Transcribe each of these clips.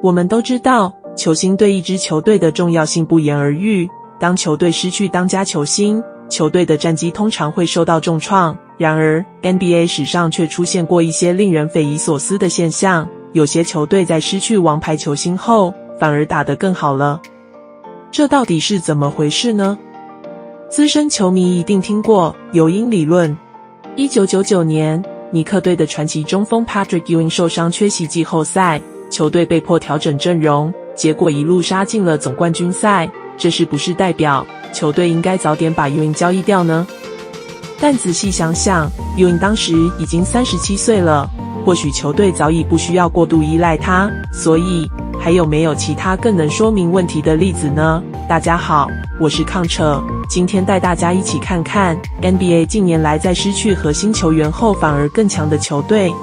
我们都知道，球星对一支球队的重要性不言而喻。当球队失去当家球星，球队的战绩通常会受到重创。然而 ，NBA 史上却出现过一些令人匪夷所思的现象，有些球队在失去王牌球星后，反而打得更好了。这到底是怎么回事呢？资深球迷一定听过尤因理论。1999年，尼克队的传奇中锋 Patrick Ewing 受伤缺席季后赛，球队被迫调整阵容，结果一路杀进了总冠军赛。这是不是代表球队应该早点把 Ewing 交易掉呢？但仔细想想 ，Ewing 当时已经37岁了，或许球队早已不需要过度依赖他。所以，还有没有其他更能说明问题的例子呢？大家好，我是抗扯，今天带大家一起看看 NBA 近年来在失去核心球员后反而更强的球队。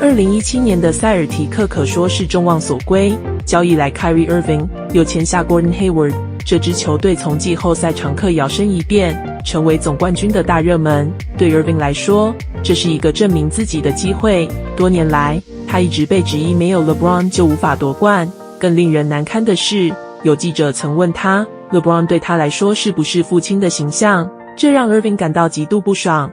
2017年的塞尔提克可说是众望所归，交易来 Kyrie Irving， 又签下 Gordon Hayward， 这支球队从季后赛常客摇身一变，成为总冠军的大热门。对 Irving 来说，这是一个证明自己的机会。多年来，他一直被质疑没有 LeBron 就无法夺冠。更令人难堪的是，有记者曾问他 ，LeBron 对他来说是不是父亲的形象？这让 Irving 感到极度不爽。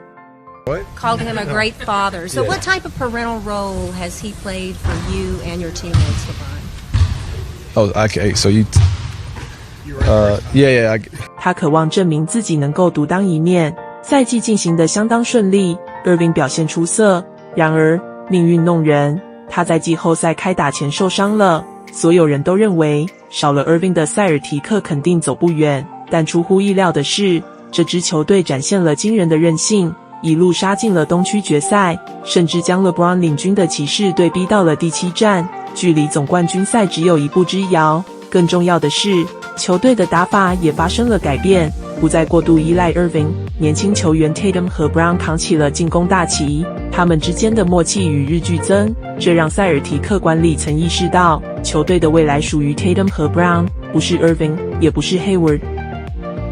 Called him a great father. So what type of parental role has he played for you and your teammates, LeBron? Oh, okay. So you, yeah. 他渴望证明自己能够独当一面。赛季进行得相当顺利 ，Irving 表现出色。然而命运弄人，他在季后赛开打前受伤了。所有人都认为少了 Irving 的塞尔提克肯定走不远。但出乎意料的是，这支球队展现了惊人的韧性。一路杀进了东区决赛，甚至将 LeBron 领军的骑士队逼到了第7战，距离总冠军赛只有一步之遥。更重要的是，球队的打法也发生了改变，不再过度依赖 Irving， 年轻球员 Tatum 和 Brown 扛起了进攻大旗，他们之间的默契与日俱增，这让塞尔提克管理层意识到，球队的未来属于 Tatum 和 Brown， 不是 Irving， 也不是 Hayward。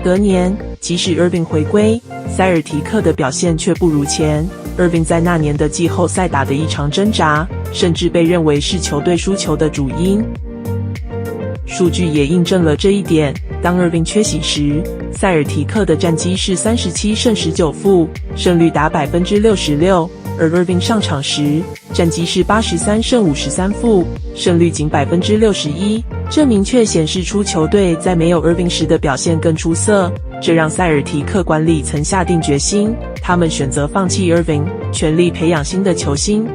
隔年，即使 Irving 回归，塞尔提克的表现却不如前。Irving 在那年的季后赛打得异常挣扎，甚至被认为是球队输球的主因。数据也印证了这一点。当 Irving 缺席时，塞尔提克的战绩是37胜19负，胜率达 66%， 而 Irving 上场时，战绩是83胜53负，胜率仅 61%。这明确显示出球队在没有 Irving 时的表现更出色，这让塞尔提克管理层下定决心，他们选择放弃 Irving， 全力培养新的球星。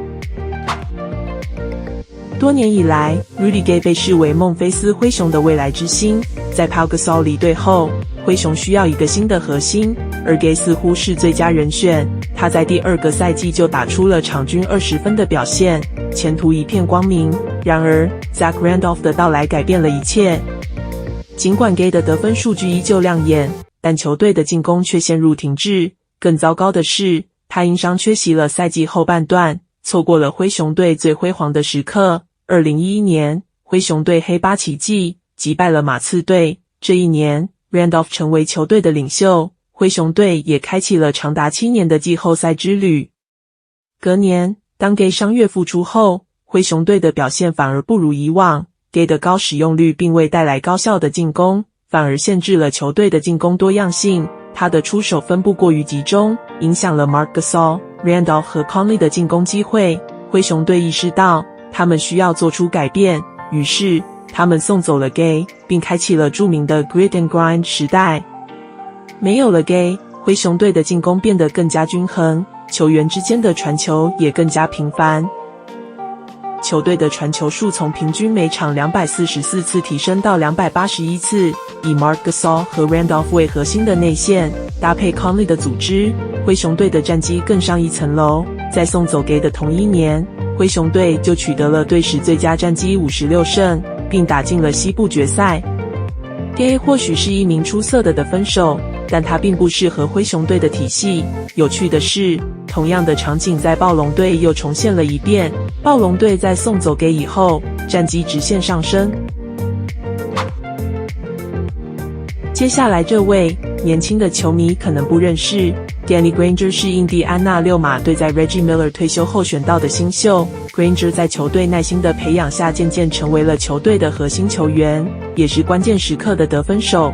多年以来 ，Rudy Gay 被视为孟菲斯灰熊的未来之星。在 Pau Gasol 离队后，灰熊需要一个新的核心，而 Gay 似乎是最佳人选。他在第2个赛季就打出了场均20分的表现，前途一片光明。然而 ，Zach Randolph 的到来改变了一切。尽管 Gay 的得分数据依旧亮眼，但球队的进攻却陷入停滞。更糟糕的是，他因伤缺席了赛季后半段，错过了灰熊队最辉煌的时刻。2011年，灰熊队黑八奇迹击败了马刺队。这一年 ，Randolph 成为球队的领袖，灰熊队也开启了长达7年的季后赛之旅。隔年，当 Gay 伤愈复出后，灰熊队的表现反而不如以往。Gay 的高使用率并未带来高效的进攻，反而限制了球队的进攻多样性。他的出手分布过于集中，影响了 Marc Gasol、Randolph 和 Conley 的进攻机会。灰熊队意识到他们需要做出改变，于是他们送走了 Gay， 并开启了著名的 Grit and Grind 时代。没有了 Gay， 灰熊队的进攻变得更加均衡，球员之间的传球也更加频繁。球队的传球数从平均每场244次提升到281次。以 Marc Gasol 和 Randolph 为核心的内线，搭配 Conley 的组织，灰熊队的战绩更上一层楼。在送走 Gay 的同一年，灰熊队就取得了队史最佳战绩56胜，并打进了西部决赛。Gay 或许是一名出色的得分手，但他并不适合灰熊队的体系。有趣的是，同样的场景在暴龙队又重现了一遍。暴龙队在送走 Gay 以后，战绩直线上升。接下来这位年轻的球迷可能不认识， Danny Granger 是印第安纳六马队在 Reggie Miller 退休后选到的新秀。Granger 在球队耐心的培养下，渐渐成为了球队的核心球员，也是关键时刻的得分手。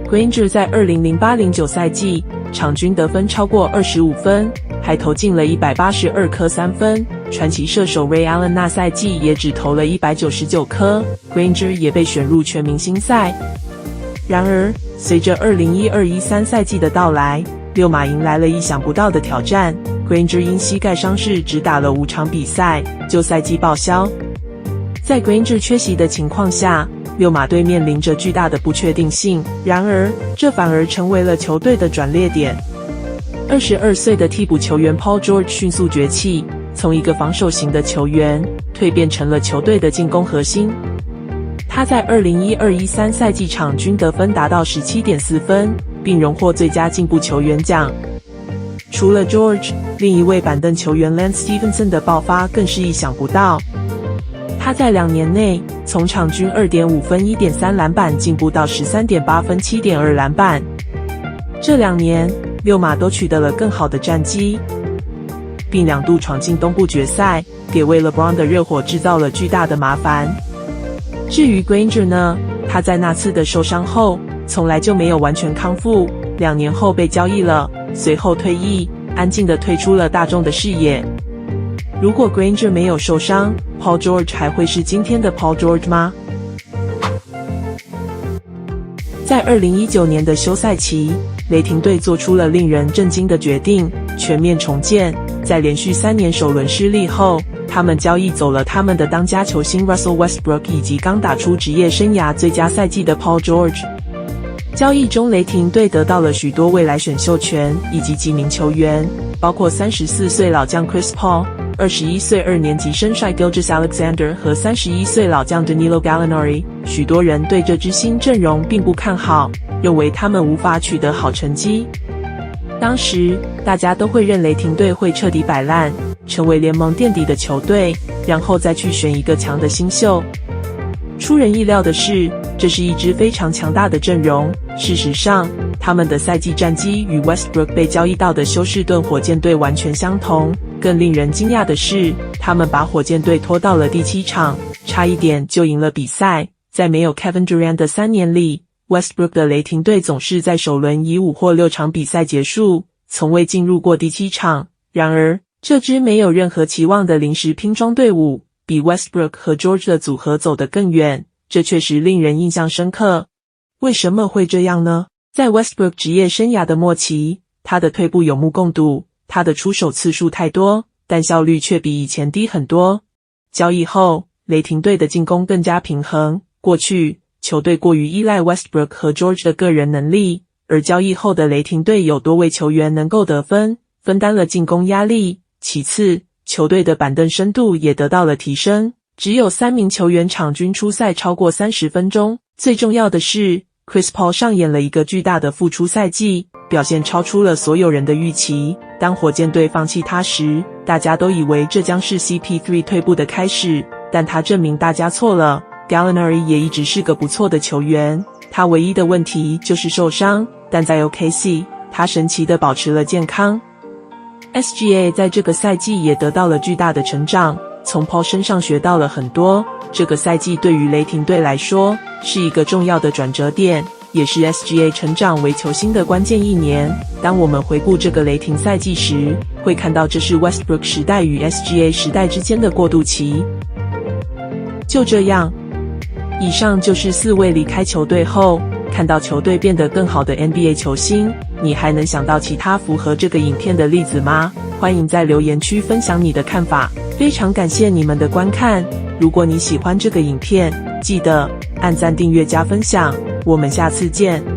Granger 在 2008-09 赛季场均得分超过25分，还投进了182颗三分。传奇射手 Ray Allen 那赛季也只投了199颗。Granger 也被选入全明星赛。然而，随着2012-13赛季的到来，六马迎来了意想不到的挑战。Granger 因膝盖伤势只打了5场比赛，就赛季报销。在 Granger 缺席的情况下，六马队面临着巨大的不确定性。然而，这反而成为了球队的转捩点。22岁的替补球员 Paul George 迅速崛起，从一个防守型的球员蜕变成了球队的进攻核心。他在2012-13赛季场均得分达到 17.4 分，并荣获最佳进步球员奖。除了 George， 另一位板凳球员 Lance Stephenson 的爆发更是意想不到。他在2年内从场均 2.5 分 1.3 篮板进步到 13.8 分 7.2 篮板。这2年，六马都取得了更好的战绩，并2度闯进东部决赛，给为 LeBron 的热火制造了巨大的麻烦。至于 Granger 呢，他在那次的受伤后，从来就没有完全康复，2年后被交易了，随后退役，安静地退出了大众的视野。如果 Granger 没有受伤， Paul George 还会是今天的 Paul George 吗？在2019年的休赛期，雷霆队做出了令人震惊的决定，全面重建。在连续3年首轮失利后，他们交易走了他们的当家球星 Russell Westbrook 以及刚打出职业生涯最佳赛季的 Paul George。交易中，雷霆队得到了许多未来选秀权以及几名球员，包括34岁老将 Chris Paul、21岁2年级生帅 Gilgeous-Alexander 和31岁老将 Danilo Gallinari。许多人对这支新阵容并不看好，认为他们无法取得好成绩。当时，大家都会认雷霆队会彻底摆烂，成为联盟垫底的球队，然后再去选一个强的新秀。出人意料的是，这是一支非常强大的阵容。事实上，他们的赛季战绩与 Westbrook 被交易到的休士顿火箭队完全相同。更令人惊讶的是，他们把火箭队拖到了第7场，差一点就赢了比赛。在没有 Kevin Durant 的3年里， Westbrook 的雷霆队总是在首轮以5或6场比赛结束，从未进入过第7场。然而，这支没有任何期望的临时拼装队伍，比 Westbrook 和 George 的组合走得更远，这确实令人印象深刻。为什么会这样呢？在 Westbrook 职业生涯的末期，他的退步有目共睹，他的出手次数太多，但效率却比以前低很多。交易后，雷霆队的进攻更加平衡。过去，球队过于依赖 Westbrook 和 George 的个人能力，而交易后的雷霆队有多位球员能够得分，分担了进攻压力。其次，球队的板凳深度也得到了提升，只有3名球员场均出赛超过30分钟。最重要的是， Chris Paul 上演了一个巨大的复出赛季，表现超出了所有人的预期。当火箭队放弃他时，大家都以为这将是 CP3 退步的开始，但他证明大家错了。Gallinari 也一直是个不错的球员，他唯一的问题就是受伤，但在 OKC， 他神奇地保持了健康。SGA 在这个赛季也得到了巨大的成长，从 Paul 身上学到了很多。这个赛季对于雷霆队来说是一个重要的转折点，也是 SGA 成长为球星的关键1年。当我们回顾这个雷霆赛季时，会看到这是 Westbrook 时代与 SGA 时代之间的过渡期。就这样，以上就是4位离开球队后看到球队变得更好的 NBA 球星。你还能想到其他符合这个影片的例子吗？欢迎在留言区分享你的看法。非常感谢你们的观看，如果你喜欢这个影片，记得按赞、订阅、加分享。我们下次见。